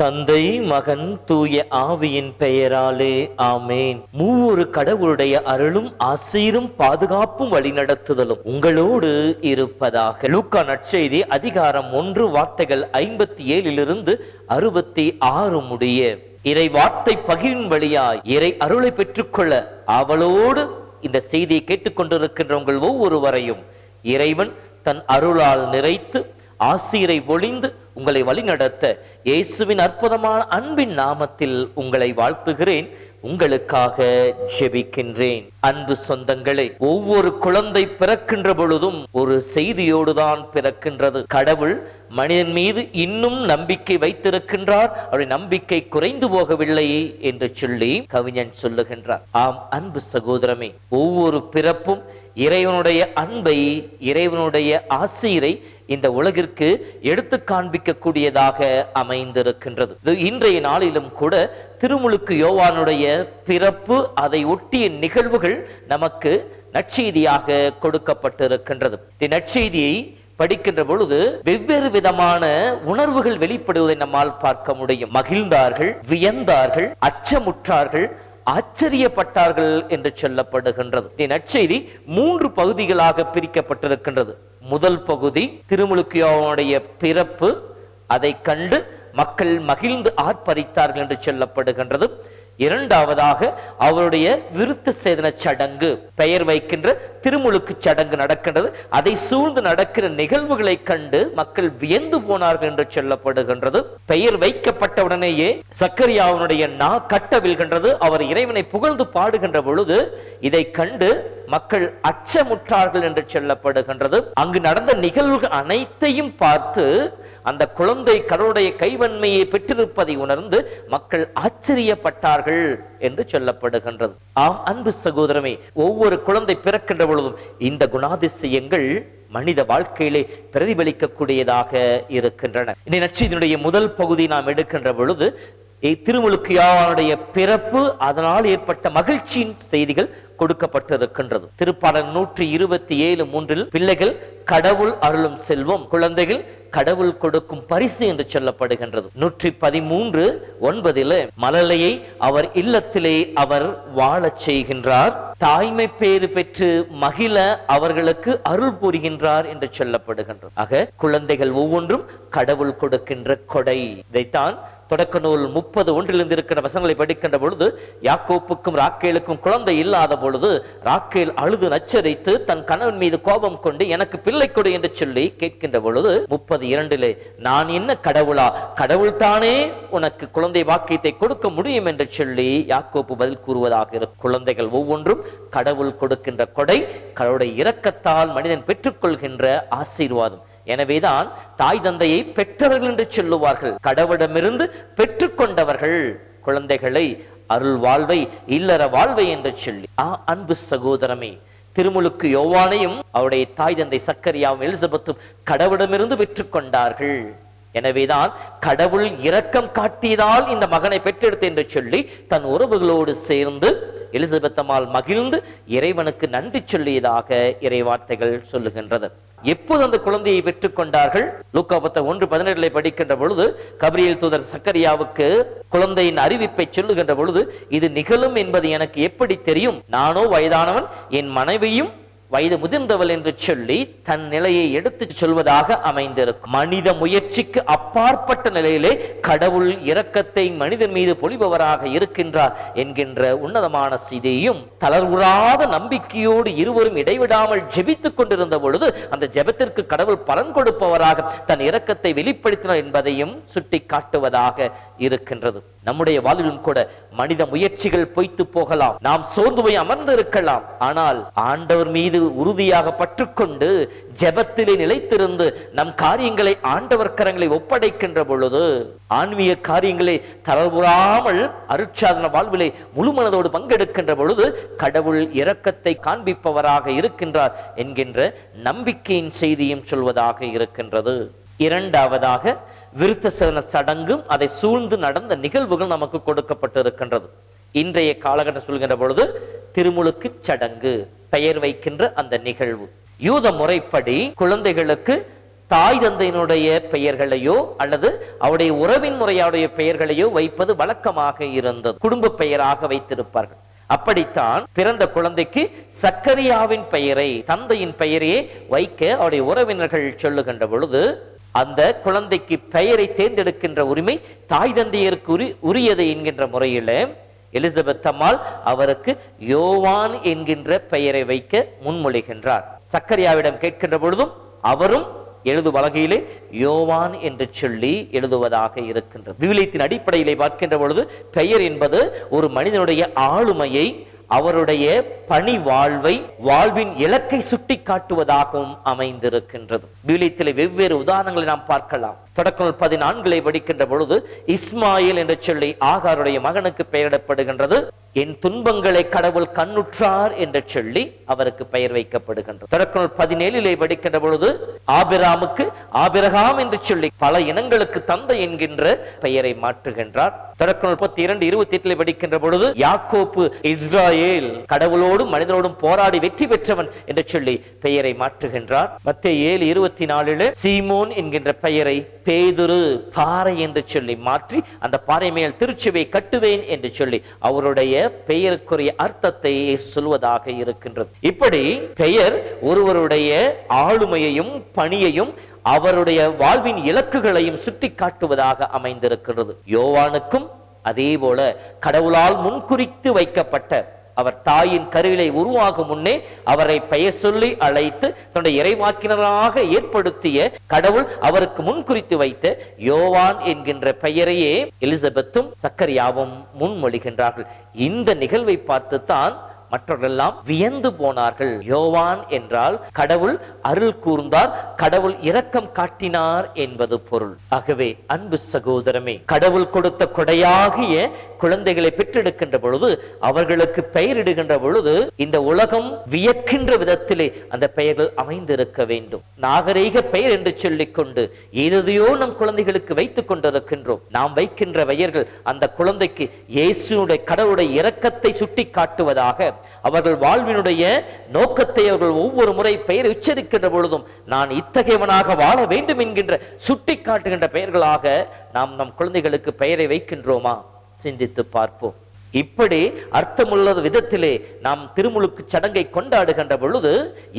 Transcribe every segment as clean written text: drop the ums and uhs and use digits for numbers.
தந்தை, மகன், தூய ஆவியின் பெயராலே ஆமேன். மூவொரு கடவுளுடைய அருளும் ஆசீரும் பாதுகாப்பும் வழிநடத்துதலும் உங்களோடு இருப்பதாக. லூக்கா நற்செய்தி அதிகாரம் 1 வார்த்தைகள் 57 66 முடிய இறை வார்த்தை பகிரின் வழியாய் இறை அருளை பெற்றுக்கொள்ள அவளோடு இந்த செய்தியை கேட்டுக்கொண்டிருக்கின்ற உங்கள் ஒவ்வொருவரையும் இறைவன் தன் அருளால் நிறைத்து ஆசீரை பொழிந்து உங்களை வழிநடத்த இயேசுவின் அற்புதமான அன்பின் நாமத்தில் உங்களை வாழ்த்துகிறேன். உங்களுக்காக ஜெபிக்கின்றேன். அன்பு சொந்தங்களே, ஒவ்வொரு குழந்தை பிறக்கின்ற பொழுதும் ஒரு செய்தியோடுதான் பிறக்கின்றது. கடவுள் மனிதன் மீது இன்னும் நம்பிக்கை வைத்திருக்கின்றார், அவருடைய நம்பிக்கை குறைந்து போகவில்லை என்று சொல்லி கவிஞன் சொல்லுகின்றார். ஆம் அன்பு சகோதரமே, ஒவ்வொரு பிறப்பும் இறைவனுடைய அன்பை, இறைவனுடைய ஆசீரை இந்த உலகிற்கு எடுத்து காண்பிக்க கூடியதாக அமைந்திருக்கின்றது. இன்றைய நாளிலும் கூட திருமுழுக்கு யோவானுடைய பிறப்பு, அதை ஒட்டிய நிகழ்வுகள் நமக்கு நற்செய்தியாக கொடுக்கப்பட்டிருக்கின்றது. நற்செய்தியை படிக்கின்ற பொழுது வெவ்வேறு விதமான உணர்வுகள் வெளிப்படுவதை நம்மால் பார்க்க முடியும். மகிழ்ந்தார்கள், வியந்தார்கள், அச்சமுற்றார்கள், ஆச்சரியப்பட்டார்கள் என்று சொல்லப்படுகின்றது. நற்செய்தி 3 பகுதிகளாக பிரிக்கப்பட்டிருக்கின்றது. முதல் பகுதி திருமுழுக்கு யோவானுடைய பிறப்பு, அதை கண்டு மக்கள் மகிழ்ந்து ஆர்ப்பரித்தார்கள் என்று சொல்லப்படுகின்றது. இரண்டாவதாக அவருடைய விருத்த சேதன சடங்கு, பெயர் வைக்கின்ற திருமுழுக்கு சடங்கு நடக்கின்றது. அதை சூழ்ந்து நடக்கிற நிகழ்வுகளை கண்டு மக்கள் வியந்து போனார்கள் என்று சொல்லப்படுகின்றது. பெயர் வைக்கப்பட்ட உடனேயே சக்கரியாவுடைய நா கட்டவிழ்கின்றது. அவர் இறைவனை புகழ்ந்து பாடுகின்ற பொழுது இதை கண்டு மக்கள் அச்சமுற்றார்கள் என்று சொல்லப்படுகின்றது. அங்கு நடந்த நிகழ்வுகள் அனைத்தையும் பார்த்து அந்த குழந்தை கடவுளுடைய கைவன்மையை பெற்றிருப்பதை உணர்ந்து மக்கள் ஆச்சரியப்பட்டார்கள் என்று சொல்லப்படுகின்றது. ஆம் அன்பு சகோதரமே, ஒவ்வொரு குழந்தை பிறக்கின்ற பொழுதும் இந்த குணாதிசயங்கள் மனித வாழ்க்கையிலே பிரதிபலிக்க கூடியதாக இருக்கின்றன. இந்த நற்செய்தியினுடைய முதல் பகுதி நாம் எடுக்கின்ற பொழுது திருமுழுக்கு யோவானுடைய பிறப்பு, அதனால் ஏற்பட்ட மகிழ்ச்சியின் செய்திகள் கொடுக்கப்பட்டிருக்கின்றது. திருப்பாடல் 127:3 பிள்ளைகள் கடவுள் அருளும் செல்வம், குழந்தைகள் கடவுள் கொடுக்கும் பரிசு என்று சொல்லப்படுகின்றது. 113:9 மழலையை அவர் இல்லத்திலே அவர் வாழச் செய்கின்றார், தாய்மை பேறு பெற்று மகிழ அவர்களுக்கு அருள் புரிகின்றார் என்று சொல்லப்படுகின்றது. ஆக குழந்தைகள் ஒவ்வொன்றும் கடவுள் கொடுக்கின்ற கொடை. இதைத்தான் தொடக்க நூல் 30:1 இருக்கிற வசனங்களை படிக்கின்ற பொழுது, யாக்கோப்புக்கும் ராக்கேலுக்கும் குழந்தை இல்லாத பொழுது ராக்கேல் அழுது நச்சரித்து தன் கணவன் மீது கோபம் கொண்டு எனக்கு பிள்ளை கொடு என்று சொல்லி கேட்கின்ற பொழுது 32 நான் என்ன கடவுளா, கடவுள் தானே உனக்கு குழந்தை வாக்கியத்தை கொடுக்க முடியும் என்று சொல்லி யாக்கோப்பு பதில் கூறுவதாக இருக்கும். குழந்தைகள் ஒவ்வொன்றும் கடவுள் கொடுக்கின்ற கொடை, கடவுளுடைய இரக்கத்தால் மனிதன் பெற்றுக்கொள்கின்ற ஆசீர்வாதம். எனவேதான் தாய் தந்தையை பெற்றவர்கள் என்று சொல்லுவார்கள். கடவுளிடமிருந்து பெற்றுக்கொண்டவர்கள் குழந்தைகளை அருள் வாழ்வை, இல்லற வாழ்வை என்று சொல்லி. அன்பு சகோதரமே, திருமுழுக்கு யோவானையும் அவருடைய தாய் தந்தை சக்கரியாவும் எலிசபெத்தும் கடவுளிடமிருந்து பெற்றுக்கொண்டார்கள். எனவேதான் கடவுள் இரக்கம் காட்டியதால் இந்த மகனை பெற்றெடுத்து என்று சொல்லி தன் உறவுகளோடு சேர்ந்து எலிசபெத் அம்மாள் மகிழ்ந்து இறைவனுக்கு நன்றி சொல்லியதாக இறை வார்த்தைகள் சொல்லுகின்றது. எப்போது அந்த குழந்தையை பெற்றுக் கொண்டார்கள்? லூக்கா 1:17 படிக்கின்ற பொழுது கபிரியேல் தூதர் சக்கரியாவுக்கு குழந்தையின் அறிவிப்பை சொல்லுகின்ற பொழுது, இது நிகழும் என்பது எனக்கு எப்படி தெரியும்? நானோ வயதானவன், என் மனைவியும் வயது முதிர்ந்தவள் என்று சொல்லி தன் நிலையை எடுத்து சொல்வதாக அமைந்திருக்கும். மனித முயற்சிக்கு அப்பாற்பட்ட நிலையிலே கடவுள் இரக்கத்தை மனிதன் மீது பொழிபவராக இருக்கின்றார் என்கின்ற உன்னதமான செய்தியையும், தளர்வுறாத நம்பிக்கையோடு இருவரும் இடைவிடாமல் ஜெபித்துக் கொண்டிருந்த பொழுது அந்த ஜெபத்திற்கு கடவுள் பலன் கொடுப்பவராக தன் இரக்கத்தை வெளிப்படுத்தினார் என்பதையும் சுட்டி காட்டுவதாக இருக்கின்றது. நம்முடைய வாழ்விலும் கூட மனித முயற்சிகள் பொய்த்து போகலாம், நாம் சோர்ந்து போய் அமர்ந்து இருக்கலாம். ஆனால் ஆண்டவர் மீது உறுதியாக பற்றுக்கொண்டு ஜெபத்திலே நிலைத்திருந்து நம் காரியங்களை ஆண்டவர் கரங்களை ஒப்படைக்கின்ற பொழுது, ஆன்மீக காரியங்களை தளர்வுறாமல் அருட்சாதன வாழ்விலே முழு மனதோடு பங்கெடுக்கின்ற பொழுது கடவுள் இரக்கத்தை காண்பிப்பவராக இருக்கின்றார் என்கின்ற நம்பிக்கையின் செய்தியும் சொல்வதாக இருக்கின்றது. இரண்டாவதாக விருத்தசேதன சடங்கும் அதை சூழ்ந்து நடந்த நிகழ்வுகள் நமக்கு கொடுக்கப்பட்டிருக்கின்றது. இன்றைய காலகட்டம் சொல்கின்ற பொழுது திருமுழுக்கு சடங்கு, பெயர் வைக்கின்ற அந்த நிகழ்வு. யூத முறைப்படி குழந்தைகளுக்கு தாய் தந்தையினுடைய பெயர்களையோ அல்லது அவருடைய உறவின் முறையாடைய பெயர்களையோ வைப்பது வழக்கமாக இருந்தது. குடும்ப பெயராக வைத்திருப்பார்கள். அப்படித்தான் பிறந்த குழந்தைக்கு சக்கரியாவின் பெயரை, தந்தையின் பெயரையே வைக்க அவருடைய உறவினர்கள் சொல்லுகின்ற பொழுது அந்த குழந்தைக்கு பெயரை தேர்ந்தெடுக்கின்ற உரிமை தாய் தந்தையருக்கு உரியது என்கின்ற முறையில எலிசபெத் அம்மாள் அவருக்கு யோவான் என்கின்ற பெயரை வைக்க முன்மொழிகின்றார். சக்கரியாவிடம் கேட்கின்ற பொழுதும் அவரும் எழுது பலகையிலே யோவான் என்று சொல்லி எழுதுவதாக இருக்கின்றது. விவிலியத்தின் அடிப்படையிலே பார்க்கின்ற பொழுது பெயர் என்பது ஒரு மனிதனுடைய ஆளுமையை, அவருடைய பணி வாழ்வை, வாழ்வின் இலக்கை சுட்டி காட்டுவதாகவும் அமைந்திருக்கின்றது. விவிலியத்திலே வெவ்வேறு உதாரணங்களை நாம் பார்க்கலாம். தொடக்க நூல் 14 படிக்கின்ற பொழுது இஸ்மாயில் என்று சொல்லி ஆகாருடைய மகனுக்கு பெயரிடப்படுகின்றது. என் துன்பங்களை கடவுள் கண்ணுற்றார் என்று சொல்லி அவருக்கு பெயர் வைக்கப்படுகின்றது. தொடக்க நூல் 17 படிக்கின்ற பொழுது ஆபிராமுக்கு ஆபிரகாம் என்று சொல்லி பல இனங்களுக்கு தந்தை என்கின்ற பெயரை மாற்றுகின்றார். தொடக்க நூல் 32:28 படிக்கின்ற பொழுது யாக்கோப்பு இஸ்ராயேல், கடவுளோடும் மனிதனோடும் போராடி வெற்றி பெற்றவன் என்று சொல்லி பெயரை மாற்றுகின்றார். மத்தேயு 7:24 சீமோன் என்கின்ற பெயரை பேதுரு, பாறை என்று சொல்லி மாற்றி அந்த பாறை மேல் திருச்சபை கட்டுவேன் என்று சொல்லி அவருடைய பெயருக்குரிய அர்த்தத்தை சொல்வதாக இருக்கின்றது. இப்படி பெயர் ஒருவருடைய ஆளுமையையும் பணியையும் அவருடைய வாழ்வின் இலக்குகளையும் சுட்டி காட்டுவதாக அமைந்திருக்கிறது. யோவானுக்கும் அதே போல கடவுளால் முன்குறித்து வைக்கப்பட்ட, அவர் தாயின் கருவிலை உருவாகும் முன்னே அவரை பெயர் சொல்லி அழைத்து தன்னுடைய இறைவாக்கினராக ஏற்படுத்திய கடவுள் அவருக்கு முன்குறித்து வைத்த யோவான் என்கின்ற பெயரையே எலிசபெத்தும் சக்கரியாவும் முன்மொழிகின்றார்கள். இந்த நிகழ்வை பார்த்துத்தான் மற்றவர்களெல்லாம் வியந்து போனார்கள். யோவான் என்றால் கடவுள் அருள் கூர்ந்தார், கடவுள் இரக்கம் காட்டினார் என்பது பொருள். ஆகவே அன்பு சகோதரமே, கடவுள் கொடுத்த கொடையாகிய குழந்தைகளை பெற்றெடுக்கின்ற பொழுது, அவர்களுக்கு பெயரிடுகின்ற பொழுது இந்த உலகம் வியக்கின்ற விதத்திலே அந்த பெயர்கள் அமைந்திருக்க வேண்டும். நாகரீக பெயர் என்று சொல்லிக் கொண்டு ஏதையோ நம் குழந்தைகளுக்கு வைத்துக் கொண்டிருக்கின்றோம். நாம் வைக்கின்ற பெயர்கள் அந்த குழந்தைக்கு இயேசுடைய கடவுளுடைய இரக்கத்தை சுட்டி காட்டுவதாக, அவர்கள் வாழ்வினுடைய நோக்கத்தை அவர்கள் ஒவ்வொரு முறை பெயரை உச்சரிக்கின்ற பொழுதும் நான் இத்தகையவனாக வாழ வேண்டும் என்கின்ற சுட்டி காட்டுகின்ற பெயர்களாக நாம் நம் குழந்தைகளுக்கு பெயரை வைக்கின்றோமா? சிந்தித்து பார்ப்போம். இப்படி அர்த்தமுள்ள விதத்திலே நாம் திருமுழுக்கு சடங்கை கொண்டாடுகின்ற பொழுது,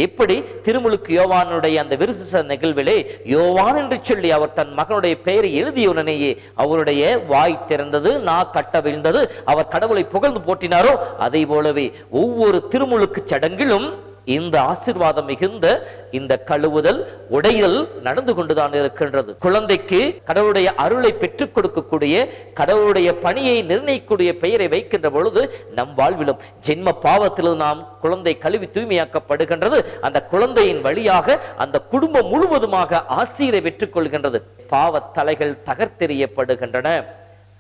எப்படி திருமுழுக்கு யோவானுடைய அந்த விருது நிகழ்விலே யோவான் என்று சொல்லி அவர் தன் மகனுடைய பெயரை எழுதியுடனேயே அவருடைய வாய் திறந்தது, கட்ட விழுந்தது, அவர் கடவுளை புகழ்ந்து போற்றினாரோ, அதை போலவே ஒவ்வொரு திருமுழுக்கு சடங்கிலும் இந்த ஆசீர்வாதம் மிகுந்த இந்த கழுவுதல், உடைதல் நடந்து கொண்டுதான் இருக்கின்றது. குழந்தைக்கு கடவுளுடைய அருளை பெற்றுக் கொடுக்கக்கூடிய, கடவுளுடைய பணியை நிர்ணயிக்கக்கூடிய பெயரை வைக்கின்ற பொழுது நம் வாழ்விலும் ஜென்ம பாவத்திலும் நாம் குழந்தை கழுவி தூய்மையாக்கப்படுகின்றது. அந்த குழந்தையின் வழியாக அந்த குடும்பம் முழுவதுமாக ஆசீரை பெற்றுக் கொள்கின்றது. பாவ தலைகள் தகர்த்தெறியப்படுகின்றன.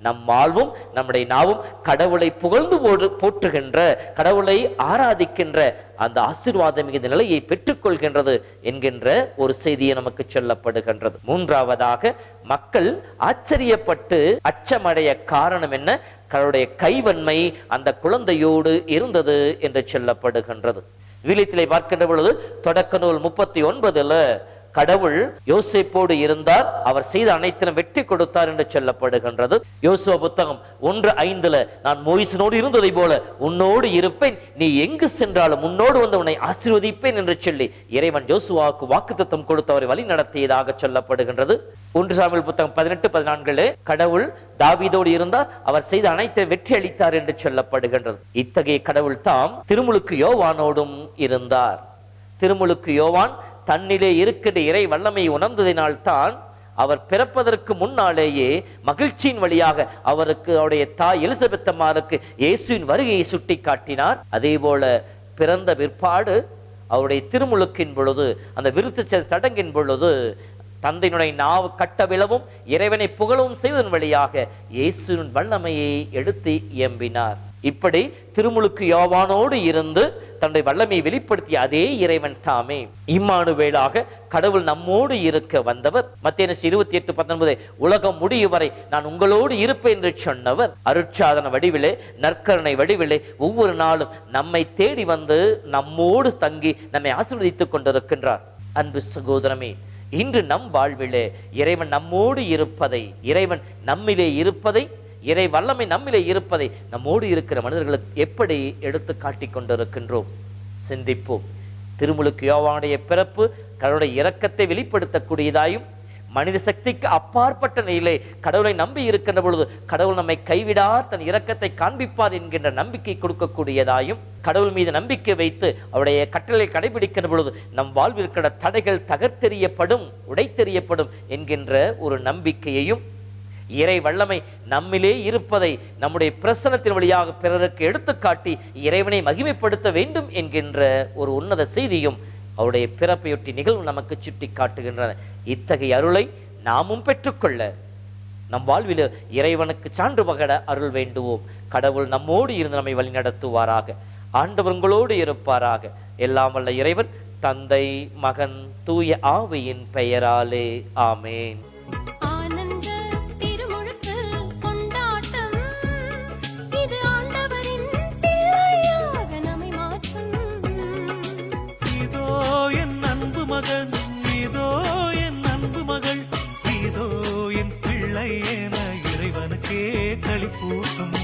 நம் வாழ்வும் நம்முடைய நாவும் கடவுளை புகழ்ந்து போற்றுகின்ற, கடவுளை ஆராதிக்கின்ற அந்த ஆசீர்வாதம் மிகுந்த நிலையை பெற்றுக் கொள்கின்றது என்கின்ற ஒரு செய்தியை நமக்கு சொல்லப்படுகின்றது. மூன்றாவதாக, மக்கள் ஆச்சரியப்பட்டு அச்சமடைய காரணம் என்ன? கடவுளுடைய கைவன்மை அந்த குழந்தையோடு இருந்தது என்று சொல்லப்படுகின்றது. விவிலியத்திலே பார்க்கின்ற பொழுது தொடக்க நூல் 39 கடவுள் யோசேப்போடு இருந்தார், அவர் செய்த அனைத்திலும் வெற்றி கொடுத்தார் என்று சொல்லப்படுகின்றது. யோசுவா புத்தகம் 1:5 நான் மோயிசனோடு இருந்ததை போல உன்னோடு இருப்பேன், நீ எங்கு சென்றாலும் உன்னோடு வந்து உன்னை ஆசீர்வதிப்பேன் என்று சொல்லி இறைவன் யோசுவாவுக்கு வாக்குத்தத்தம் கொடுத்து அவரை வழி நடத்தியதாக சொல்லப்படுகின்றது. 1 சாமுவேல் புத்தகம் 18:14 கடவுள் தாவீதோடு இருந்தார், அவர் செய்த அனைத்தை வெற்றி அளித்தார் என்று சொல்லப்படுகின்றது. இத்தகைய கடவுள் தாம் திருமுழுக்கு யோவானோடும் இருந்தார். திருமுழுக்கு யோவான் தன்னிலே இருக்கின்ற இறை வல்லமை உணர்ந்ததினால் தான் அவர் பிறப்பதற்கு முன்னாலேயே மகிழ்ச்சியின் வழியாக அவருக்கு அவருடைய தாய் எலிசபெத் அம்மாருக்கு இயேசுவின் வருகையை சுட்டி காட்டினார். அதே போல பிறந்த பிற்பாடு அவருடைய திருமுழுக்கின் பொழுது, அந்த விருத்த சடங்கின் பொழுது தந்தையினுடைய நாவு கட்டவிழவும் இறைவனை புகழவும் செய்வதன் வழியாக இயேசுவின் வல்லமையை எடுத்து இயம்பினார். இப்படி திருமுழுக்கு யோவானோடு இருந்து தன்னுடைய வல்லமையை வெளிப்படுத்திய அதே இறைவன் தாமே இம்மானுவேலாக கடவுள் நம்மோடு இருக்க வந்தவர். மத்தேயு 28:19 உலகம் முடியும் வரை நான் உங்களோடு இருப்பேன் என்று சொன்னவர் அருட்சாதன வடிவிலே, நற்கருணை வடிவிலே ஒவ்வொரு நாளும் நம்மை தேடி வந்து நம்மோடு தங்கி நம்மை ஆசீர்வதித்துக் கொண்டிருக்கின்றார். அன்பு சகோதரமே, இன்று நம் வாழ்விலே இறைவன் நம்மோடு இருப்பதை, இறைவன் நம்மிலே இருப்பதை, இறை வல்லமை நம்மிலே இருப்பதை நம்மோடு இருக்கிற மனிதர்களுக்கு எப்படி எடுத்து காட்டிக் கொண்டிருக்கின்றோம்? சிந்திப்போம். திருமுழுக்கு யோவானுடைய பிறப்பு கடவுளுடைய இரக்கத்தை வெளிப்படுத்தக்கூடியதாயும், மனித சக்திக்கு அப்பாற்பட்ட நிலையிலே கடவுளை நம்பி இருக்கின்ற பொழுது கடவுள் நம்மை கைவிடார், தன் இரக்கத்தை காண்பிப்பார் என்கின்ற நம்பிக்கை கொடுக்கக்கூடியதாயும், கடவுள் மீது நம்பிக்கை வைத்து அவருடைய கட்டளை கடைபிடிக்கின்ற பொழுது நம் வாழ்வில் இருக்கிற தடைகள் தகர்த்தெறியப்படும், உடைத்தெறியப்படும் என்கின்ற ஒரு நம்பிக்கையையும், இறை வல்லமை நம்மிலே இருப்பதை நம்முடைய பிரசனத்தின் வழியாக பிறருக்கு எடுத்துக்காட்டி இறைவனை மகிமைப்படுத்த வேண்டும் என்கின்ற ஒரு உன்னத செய்தியும் அவருடைய பிறப்பையொட்டி நிகழ்வு நமக்கு சுட்டி காட்டுகின்றன. இத்தகைய அருளை நாமும் பெற்றுக்கொள்ள நம் வாழ்வில் இறைவனுக்கு சான்று பகட அருள் வேண்டுவோம். கடவுள் நம்மோடு இருந்து நம்மை வழி நடத்துவாராக. ஆண்டவர் உங்களோடு இருப்பாராக. எல்லாம் வல்ல இறைவன் தந்தை, மகன், தூய ஆவியின் பெயராலே ஆமேன். இதோ என் அன்பு மகள், இதோ என் பிள்ளை என இறைவனுக்கே களிப்பூட்டும்